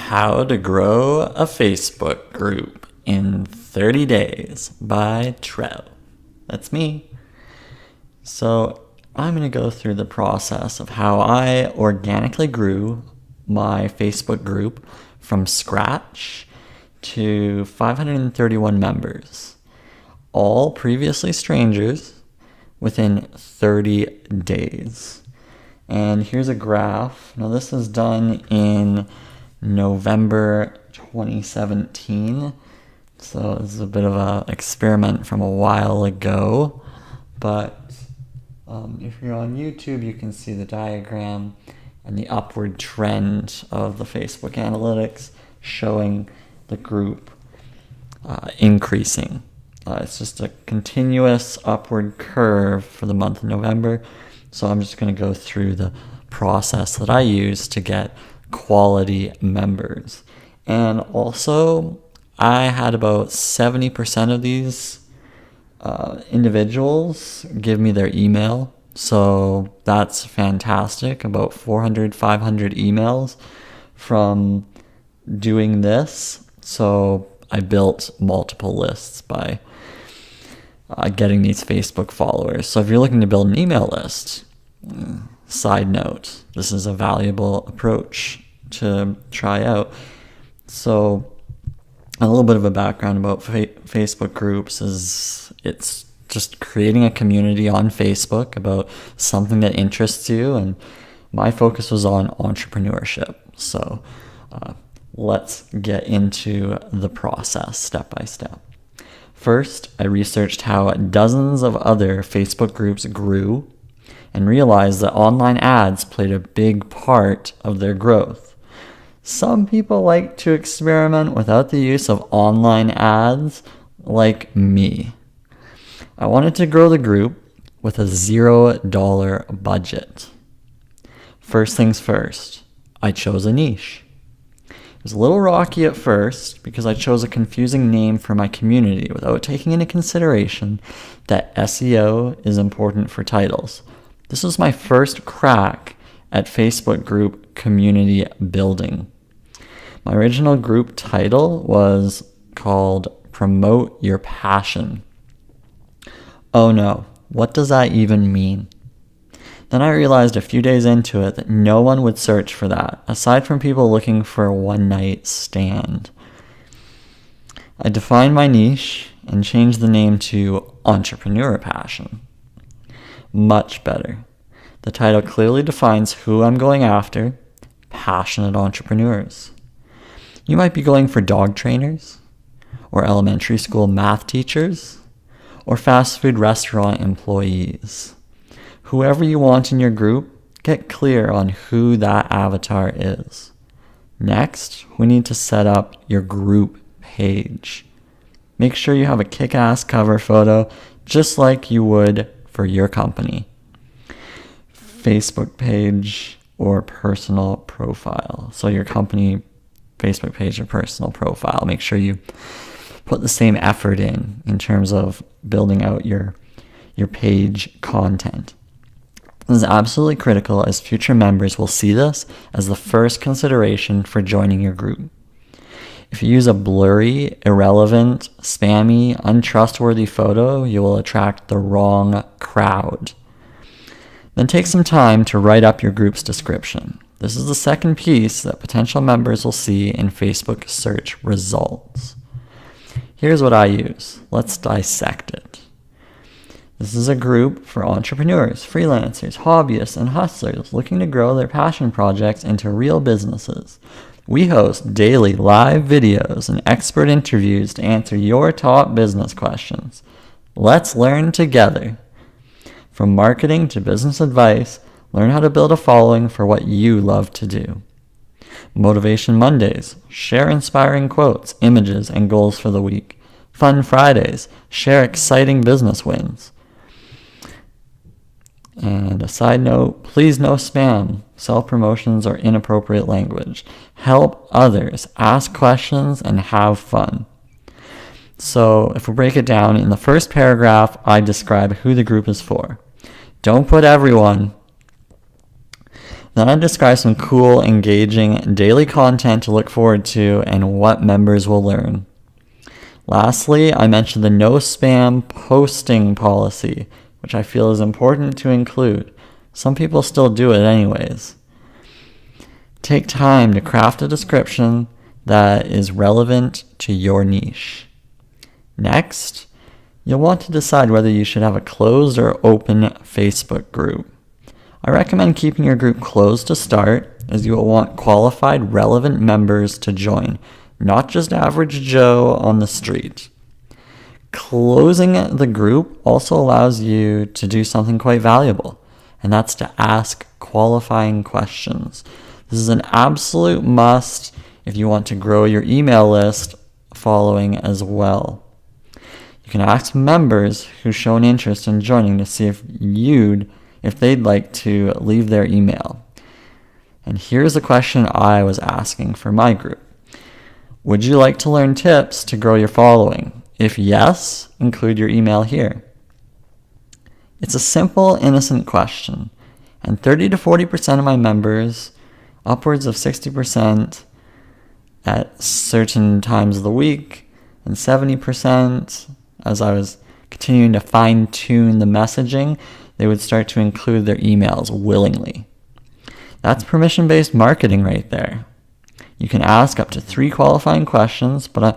How to Grow a Facebook Group in 30 Days by Trev. That's me. So I'm going to go through the process of how I organically grew my Facebook group from scratch to 531 members, all previously strangers, within 30 days. And here's a graph. Now this is done in November 2017. So this is a bit of an experiment from a while ago. But if you're on YouTube, you can see the diagram and the upward trend of the Facebook analytics showing the group increasing. It's just a continuous upward curve for the month of November. So I'm just going to go through the process that I use to get quality members. And also, I had about 70% of these individuals give me their email. So that's fantastic. About 400, 500 emails from doing this. So I built multiple lists by getting these Facebook followers. So if you're looking to build an email list, side note, this is a valuable approach to try out. So a little bit of a background about Facebook groups is it's just creating a community on Facebook about something that interests you. And my focus was on entrepreneurship. So let's get into the process step by step. First, I researched how dozens of other Facebook groups grew and realized that online ads played a big part of their growth. Some people like to experiment without the use of online ads, like me. I wanted to grow the group with a $0 budget. First things first, I chose a niche. It was a little rocky at first because I chose a confusing name for my community without taking into consideration that SEO is important for titles. This was my first crack at Facebook group community building. My original group title was called Promote Your Passion. Oh no, what does that even mean? Then I realized a few days into it that no one would search for that, aside from people looking for a one-night stand. I defined my niche and changed the name to Entrepreneur Passion. Much better. The title clearly defines who I'm going after: passionate entrepreneurs. You might be going for dog trainers, or elementary school math teachers, or fast food restaurant employees. Whoever you want in your group, get clear on who that avatar is. Next, we need to set up your group page. Make sure you have a kick-ass cover photo, just like you would for your company. Facebook page or personal profile. So your company Facebook page or personal profile. Make sure you put the same effort in terms of building out your page content. This is absolutely critical, as future members will see this as the first consideration for joining your group. If you use a blurry, irrelevant, spammy, untrustworthy photo, you will attract the wrong crowd. Then take some time to write up your group's description. This is the second piece that potential members will see in Facebook search results. Here's what I use. Let's dissect it. This is a group for entrepreneurs, freelancers, hobbyists, and hustlers looking to grow their passion projects into real businesses. We host daily live videos and expert interviews to answer your top business questions. Let's learn together. From marketing to business advice, learn how to build a following for what you love to do. Motivation Mondays, share inspiring quotes, images, and goals for the week. Fun Fridays, share exciting business wins. And a side note, please no spam, self-promotions, or inappropriate language. Help others, ask questions, and have fun. So if we break it down, in the first paragraph, I describe who the group is for. Don't put everyone. Then I describe some cool, engaging daily content to look forward to and what members will learn. Lastly, I mentioned the no spam posting policy, which I feel is important to include. Some people still do it anyways. Take time to craft a description that is relevant to your niche. Next, you'll want to decide whether you should have a closed or open Facebook group. I recommend keeping your group closed to start, as you will want qualified, relevant members to join, not just average Joe on the street. Closing the group also allows you to do something quite valuable, and that's to ask qualifying questions. This is an absolute must if you want to grow your email list following as well. You can ask members who've shown interest in joining to see if they'd like to leave their email. And here's a question I was asking for my group. Would you like to learn tips to grow your following? If yes, include your email here. It's a simple, innocent question, and 30 to 40% of my members, upwards of 60% at certain times of the week, and 70% as I was continuing to fine-tune the messaging, they would start to include their emails willingly. That's permission-based marketing right there. You can ask up to 3 qualifying questions, but I'm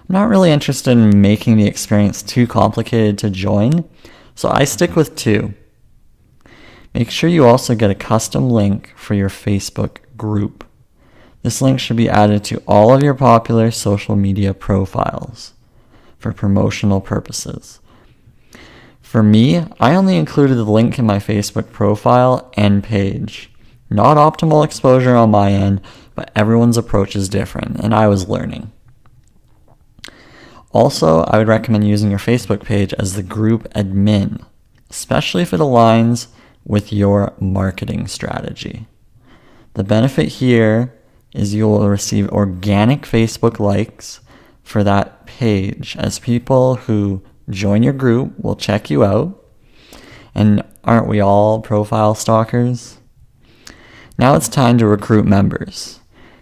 not really interested in making the experience too complicated to join, so I stick with 2. Make sure you also get a custom link for your Facebook group. This link should be added to all of your popular social media profiles for promotional purposes. For me, I only included the link in my Facebook profile and page. Not optimal exposure on my end, but everyone's approach is different, and I was learning. Also, I would recommend using your Facebook page as the group admin, especially if it aligns with your marketing strategy. The benefit here is you will receive organic Facebook likes for that page, as people who join your group will check you out. And aren't we all profile stalkers? Now it's time to recruit members.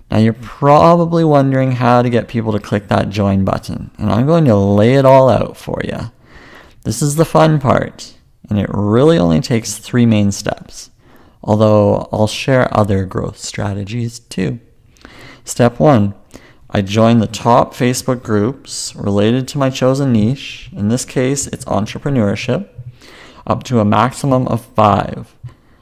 Now you're probably wondering how to get people to click that join button, and I'm going to lay it all out for you. This is the fun part, and it really only takes 3 main steps, although I'll share other growth strategies too. Step 1, I join the top Facebook groups related to my chosen niche. In this case, it's entrepreneurship, up to a maximum of 5.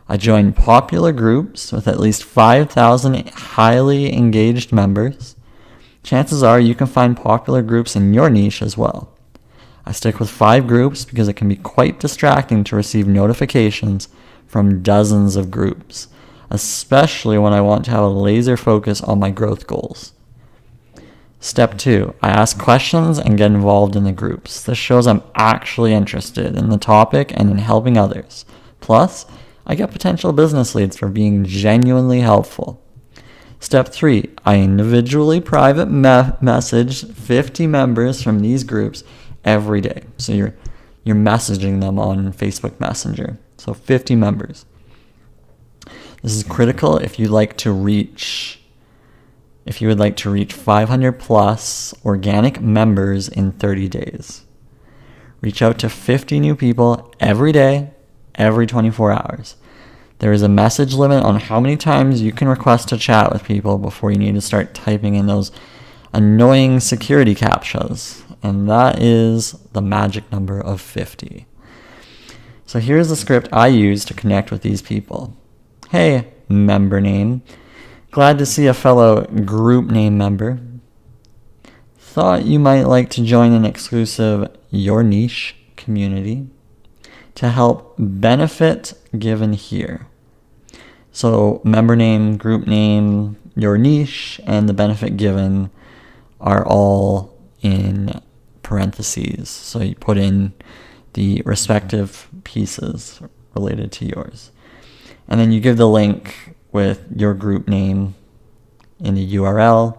I join popular groups with at least 5,000 highly engaged members. Chances are you can find popular groups in your niche as well. I stick with 5 groups because it can be quite distracting to receive notifications from dozens of groups, especially when I want to have a laser focus on my growth goals. Step 2, I ask questions and get involved in the groups. This shows I'm actually interested in the topic and in helping others. Plus, I get potential business leads for being genuinely helpful. Step 3, I individually private message 50 members from these groups every day. So you're messaging them on Facebook Messenger. So 50 members. This is critical if you would like to reach 500 plus organic members in 30 days. Reach out to 50 new people every day, every 24 hours. There is a message limit on how many times you can request to chat with people before you need to start typing in those annoying security captchas, and that is the magic number of 50. So here's the script I use to connect with these people. Hey, member name. Glad to see a fellow group name member. Thought you might like to join an exclusive Your Niche community to help benefit given here. So member name, group name, your niche, and the benefit given are all in parentheses. So you put in the respective pieces related to yours. And then you give the link with your group name in the URL.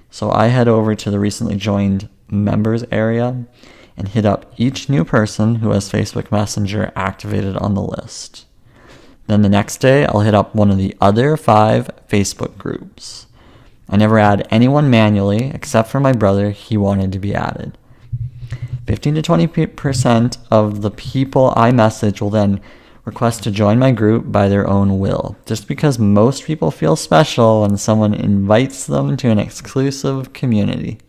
So I head over to the recently joined members area and hit up each new person who has Facebook Messenger activated on the list. Then the next day, I'll hit up one of the other 5 Facebook groups. I never add anyone manually, except for my brother. He wanted to be added. 15 to 20% of the people I message will then request to join my group by their own will, just because most people feel special when someone invites them to an exclusive community.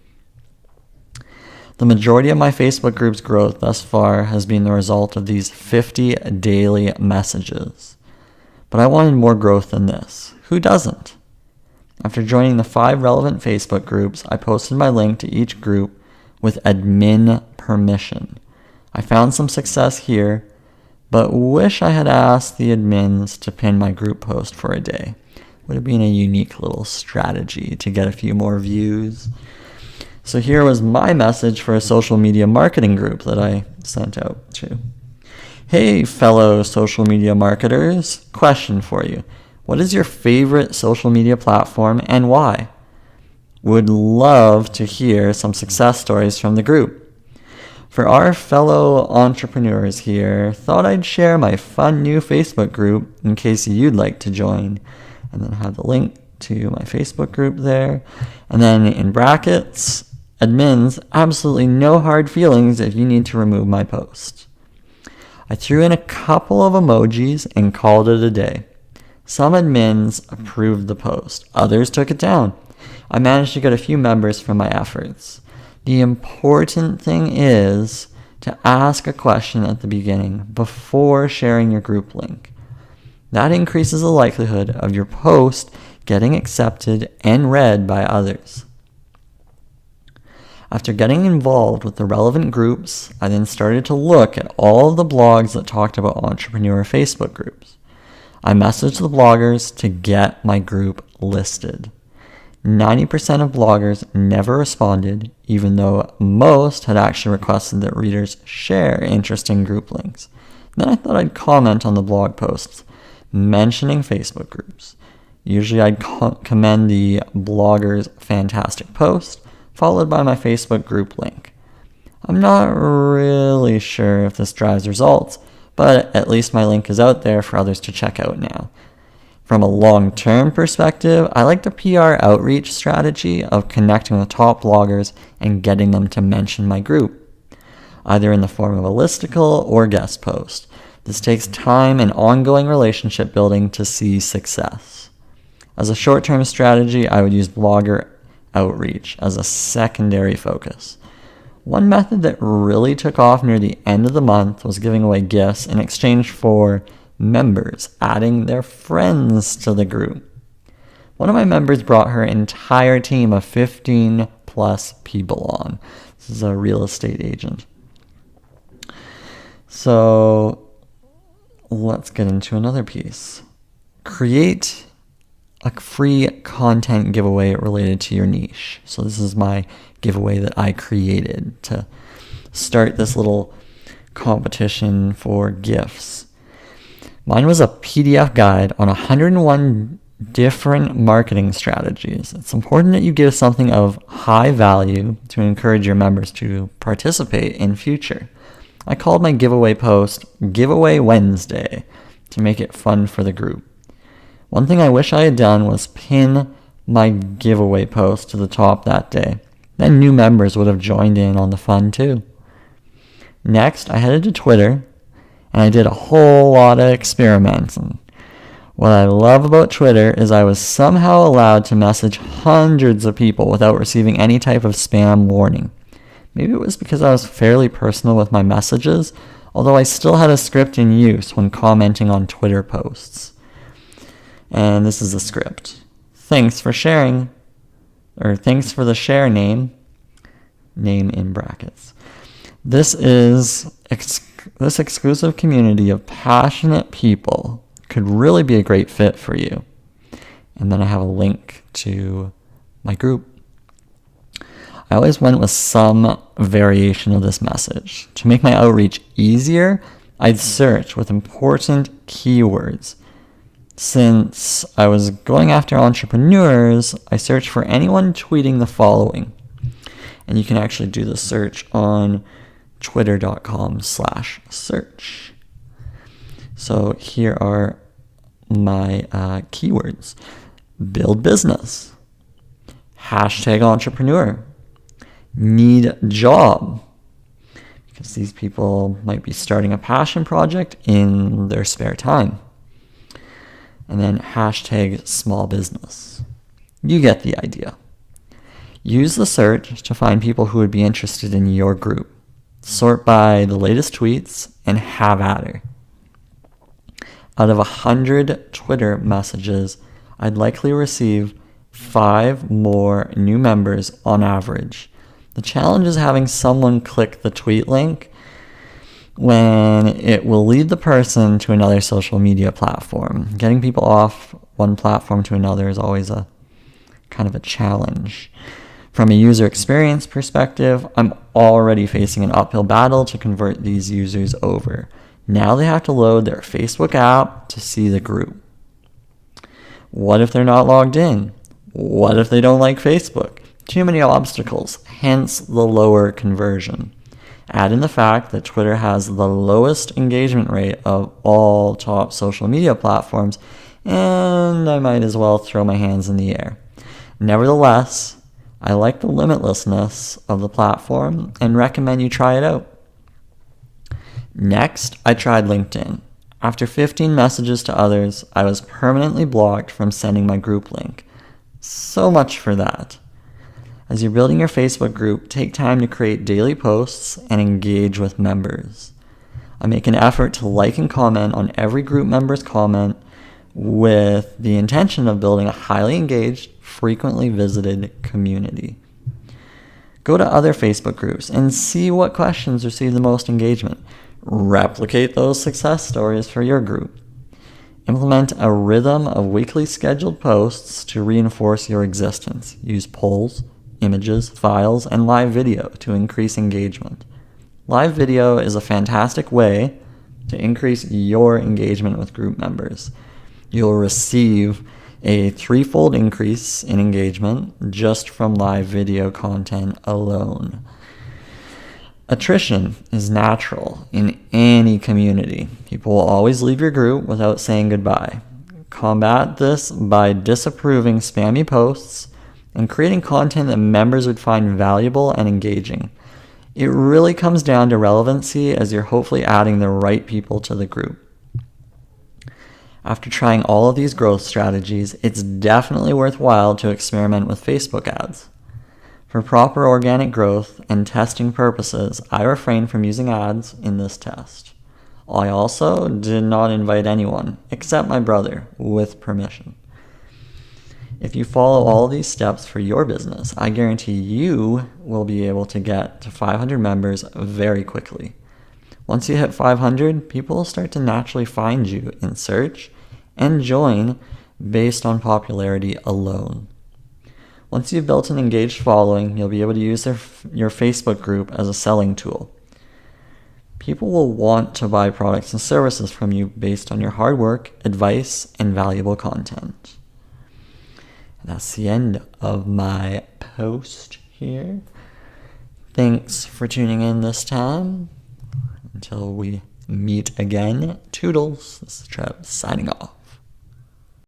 The majority of my Facebook group's growth thus far has been the result of these 50 daily messages. But I wanted more growth than this. Who doesn't? After joining the 5 relevant Facebook groups, I posted my link to each group with admin permission. I found some success here, but wish I had asked the admins to pin my group post for a day. Would have been a unique little strategy to get a few more views. So here was my message for a social media marketing group that I sent out to. Hey, fellow social media marketers, question for you. What is your favorite social media platform and why? Would love to hear some success stories from the group. For our fellow entrepreneurs here, thought I'd share my fun new Facebook group in case you'd like to join. And then have the link to my Facebook group there. And then in brackets, admins, absolutely no hard feelings if you need to remove my post. I threw in a couple of emojis and called it a day. Some admins approved the post. Others took it down. I managed to get a few members from my efforts. The important thing is to ask a question at the beginning before sharing your group link. That increases the likelihood of your post getting accepted and read by others. After getting involved with the relevant groups, I then started to look at all of the blogs that talked about entrepreneur Facebook groups. I messaged the bloggers to get my group listed. 90% of bloggers never responded, even though most had actually requested that readers share interesting group links. Then I thought I'd comment on the blog posts mentioning Facebook groups. Usually I'd commend the blogger's fantastic post, followed by my Facebook group link. I'm not really sure if this drives results, but at least my link is out there for others to check out now. From a long-term perspective, I like the PR outreach strategy of connecting with top bloggers and getting them to mention my group, either in the form of a listicle or guest post. This takes time and ongoing relationship building to see success. As a short-term strategy, I would use blogger outreach as a secondary focus. One method that really took off near the end of the month was giving away gifts in exchange for members adding their friends to the group. One of my members brought her entire team of 15 plus people on. This is a real estate agent. So let's get into another piece. Create a free content giveaway related to your niche. So this is my giveaway that I created to start this little competition for gifts. Mine was a PDF guide on 101 different marketing strategies. It's important that you give something of high value to encourage your members to participate in future. I called my giveaway post Giveaway Wednesday to make it fun for the group. One thing I wish I had done was pin my giveaway post to the top that day. Then new members would have joined in on the fun too. Next, I headed to Twitter and I did a whole lot of experiments. And what I love about Twitter is I was somehow allowed to message hundreds of people without receiving any type of spam warning. Maybe it was because I was fairly personal with my messages, although I still had a script in use when commenting on Twitter posts. And this is the script. Thanks for sharing, or thanks for the share name in brackets. This exclusive community of passionate people could really be a great fit for you. And then I have a link to my group. I always went with some variation of this message. To make my outreach easier, I'd search with important keywords. Since I was going after entrepreneurs, I searched for anyone tweeting the following. And you can actually do the search on twitter.com/search. So here are my keywords. Build business. Hashtag entrepreneur. Need job. Because these people might be starting a passion project in their spare time. And then hashtag small business. You get the idea. Use the search to find people who would be interested in your group. Sort by the latest tweets and have at her. Out of 100 Twitter messages, I'd likely receive 5 more new members on average. The challenge is having someone click the tweet link when it will lead the person to another social media platform. Getting people off one platform to another is always a kind of a challenge. From a user experience perspective, I'm already facing an uphill battle to convert these users over. Now they have to load their Facebook app to see the group. What if they're not logged in? What if they don't like Facebook? Too many obstacles, hence the lower conversion. Add in the fact that Twitter has the lowest engagement rate of all top social media platforms, and I might as well throw my hands in the air. Nevertheless, I like the limitlessness of the platform and recommend you try it out. Next, I tried LinkedIn. After 15 messages to others, I was permanently blocked from sending my group link. So much for that. As you're building your Facebook group, take time to create daily posts and engage with members. I make an effort to like and comment on every group member's comment with the intention of building a highly engaged, frequently visited community. Go to other Facebook groups and see what questions receive the most engagement. Replicate those success stories for your group. Implement a rhythm of weekly scheduled posts to reinforce your existence. Use polls, images, files, and live video to increase engagement. Live video is a fantastic way to increase your engagement with group members. You'll receive a 3-fold increase in engagement just from live video content alone. Attrition is natural in any community. People will always leave your group without saying goodbye. Combat this by disapproving spammy posts and creating content that members would find valuable and engaging. It really comes down to relevancy as you're hopefully adding the right people to the group. After trying all of these growth strategies, it's definitely worthwhile to experiment with Facebook ads. For proper organic growth and testing purposes, I refrained from using ads in this test. I also did not invite anyone, except my brother, with permission. If you follow all these steps for your business, I guarantee you will be able to get to 500 members very quickly. Once you hit 500, people will start to naturally find you in search and join based on popularity alone. Once you've built an engaged following, you'll be able to use your Facebook group as a selling tool. People will want to buy products and services from you based on your hard work, advice, and valuable content. That's the end of my post here. Thanks for tuning in this time. Until we meet again, toodles. This is Trev signing off.